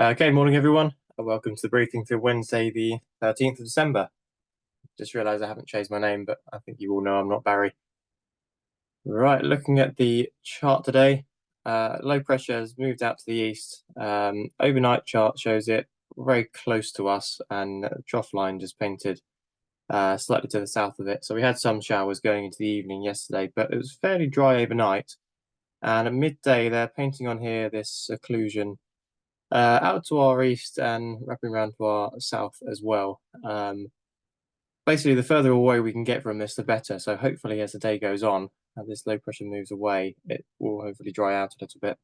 Okay, morning everyone. Welcome to the briefing for Wednesday, the 13th of December. Just realised I haven't changed my name, but I think you all know I'm not Barry. Right, looking at the chart today, low pressure has moved out to the east. Overnight chart shows it very close to us, and the trough line just painted slightly to the south of it. So we had some showers going into the evening yesterday, but it was fairly dry overnight. And at midday, they're painting on here this occlusion out to our east and wrapping around to our south as well. Basically, the further away we can get from this, the better. So hopefully, as the day goes on and this low pressure moves away, it will hopefully dry out a little bit.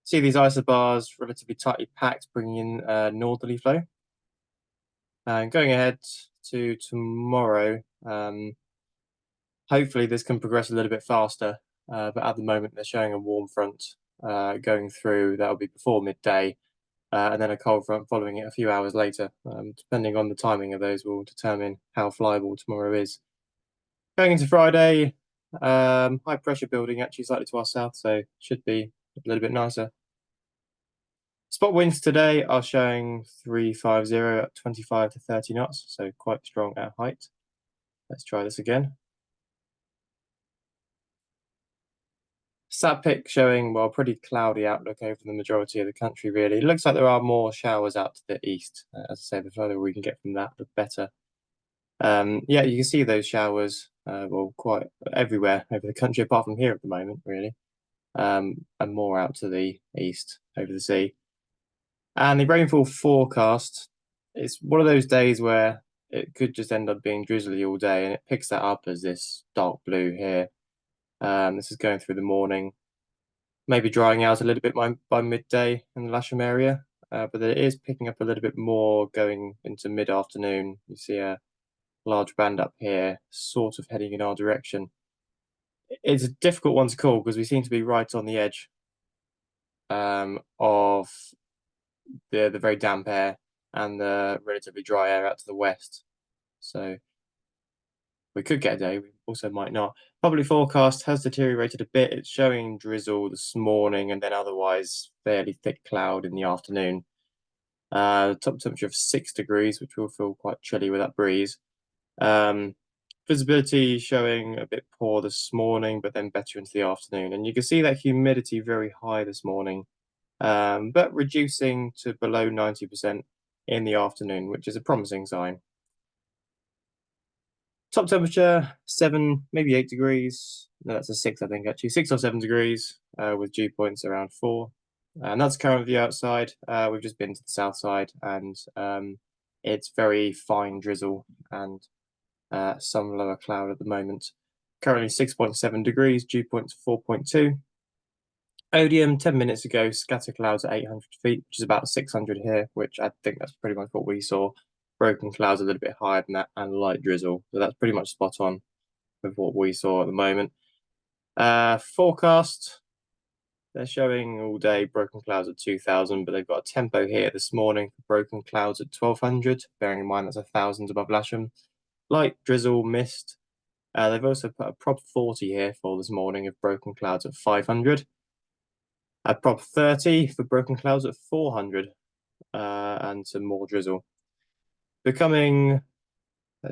See these isobars relatively tightly packed, bringing in northerly flow. And going ahead to tomorrow, hopefully this can progress a little bit faster. But at the moment, they're showing a warm front going through. That'll be before midday. And then a cold front following it a few hours later. Depending on the timing of those will determine how flyable tomorrow is. Going into Friday, high pressure building actually slightly to our south, so should be a little bit nicer. Spot winds today are showing 350 at 25 to 30 knots, so quite strong at height. Let's try this again. SatPic showing, well, pretty cloudy outlook over the majority of the country, really. It looks like there are more showers out to the east. As I say, the further we can get from that, the better. Yeah, you can see those showers, well, quite everywhere over the country, apart from here at the moment, really. And more out to the east, over the sea. And the rainfall forecast is one of those days where it could just end up being drizzly all day, and it picks that up as this dark blue here. This is going through the morning, maybe drying out a little bit by midday in the Lasham area, but it is picking up a little bit more going into mid-afternoon. You see a large band up here, sort of heading in our direction. It's a difficult one to call because we seem to be right on the edge of the very damp air and the relatively dry air out to the west. So we could get a day, we also might not. Public forecast has deteriorated a bit. It's showing drizzle this morning and then otherwise fairly thick cloud in the afternoon. Top temperature of 6 degrees, which will feel quite chilly with that breeze. Visibility showing a bit poor this morning, but then better into the afternoon. And you can see that humidity very high this morning, but reducing to below 90% in the afternoon, which is a promising sign. Top temperature, 7, maybe 8 degrees. No, that's a 6, I think, actually. 6 or 7 degrees with dew points around 4. And that's current view outside. We've just been to the south side, and it's very fine drizzle and some lower cloud at the moment. Currently 6.7 degrees, dew points 4.2. Odium 10 minutes ago, scatter clouds at 800 feet, which is about 600 here, which I think that's pretty much what we saw. Broken clouds a little bit higher than that and light drizzle. So that's pretty much spot on with what we saw at the moment. Forecast, they're showing all day broken clouds at 2000, but they've got a tempo here this morning for broken clouds at 1200, bearing in mind that's 1000 above Lasham. Light drizzle, mist. They've also put a prop 40 here for this morning of broken clouds at 500. A prop 30 for broken clouds at 400 and some more drizzle. Becoming,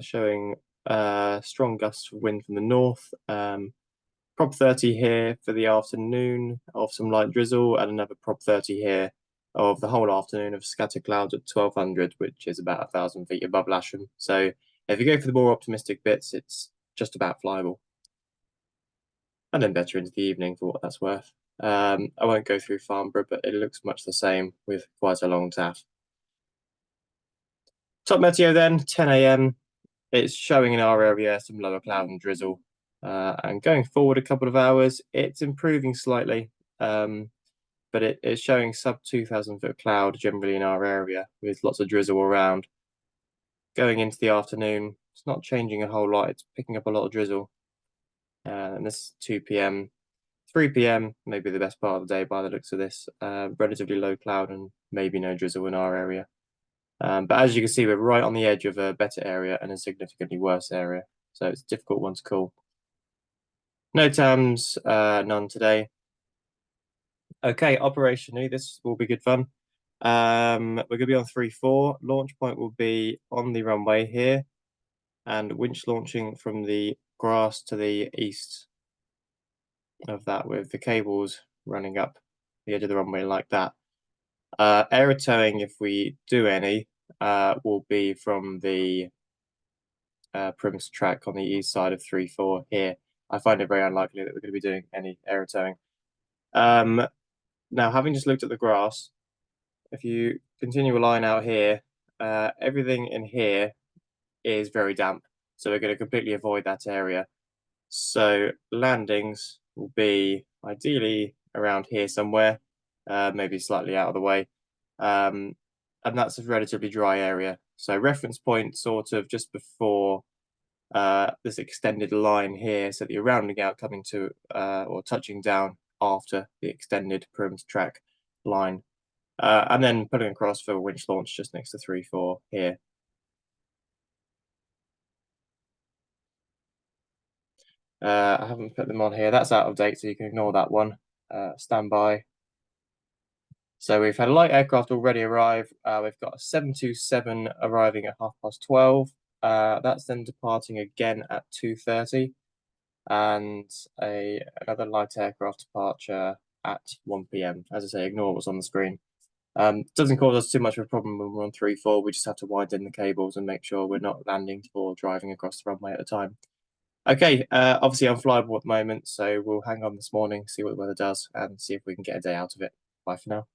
showing strong gusts of wind from the north. Prop 30 here for the afternoon of some light drizzle, and another prop 30 here of the whole afternoon of scatter clouds at 1200, which is about 1000 feet above Lasham. So if you go for the more optimistic bits, it's just about flyable. And then better into the evening for what that's worth. I won't go through Farnborough, but it looks much the same with quite a long taff. Top meteo then, 10 a.m. It's showing in our area some lower cloud and drizzle. And going forward a couple of hours, it's improving slightly, but it's showing sub 2,000 foot cloud generally in our area with lots of drizzle around. Going into the afternoon, it's not changing a whole lot. It's picking up a lot of drizzle. And this is 2 p.m. 3 p.m. maybe the best part of the day by the looks of this. Relatively low cloud and maybe no drizzle in our area. But as you can see, we're right on the edge of a better area and a significantly worse area. So it's a difficult one to call. No TAMs, none today. Okay, operationally, this will be good fun. We're going to be on 3-4. Launch point will be on the runway here, and winch launching from the grass to the east of that, with the cables running up the edge of the runway like that. Aero towing, if we do any, will be from the perimeter track on the east side of 3-4 here. I find it very unlikely that we're going to be doing any aero towing. Now, having just looked at the grass, if you continue a line out here, everything in here is very damp, so we're going to completely avoid that area. So landings will be ideally around here somewhere, maybe slightly out of the way, and that's a relatively dry area. So reference point sort of just before this extended line here, so that you're rounding out, coming to or touching down after the extended perimeter track line, and then putting across for winch launch just next to 3-4 here. I haven't put them on here. That's out of date, so you can ignore that one. Stand by. So we've had a light aircraft already arrive. We've got a 727 arriving at 12:30. That's then departing again at 2:30, and another light aircraft departure at 1 p.m. As I say, ignore what's on the screen. Doesn't cause us too much of a problem when we're on 3-4. We just have to widen the cables and make sure we're not landing or driving across the runway at a time. Okay, obviously unflyable at the moment, so we'll hang on this morning, see what the weather does, and see if we can get a day out of it. Bye for now.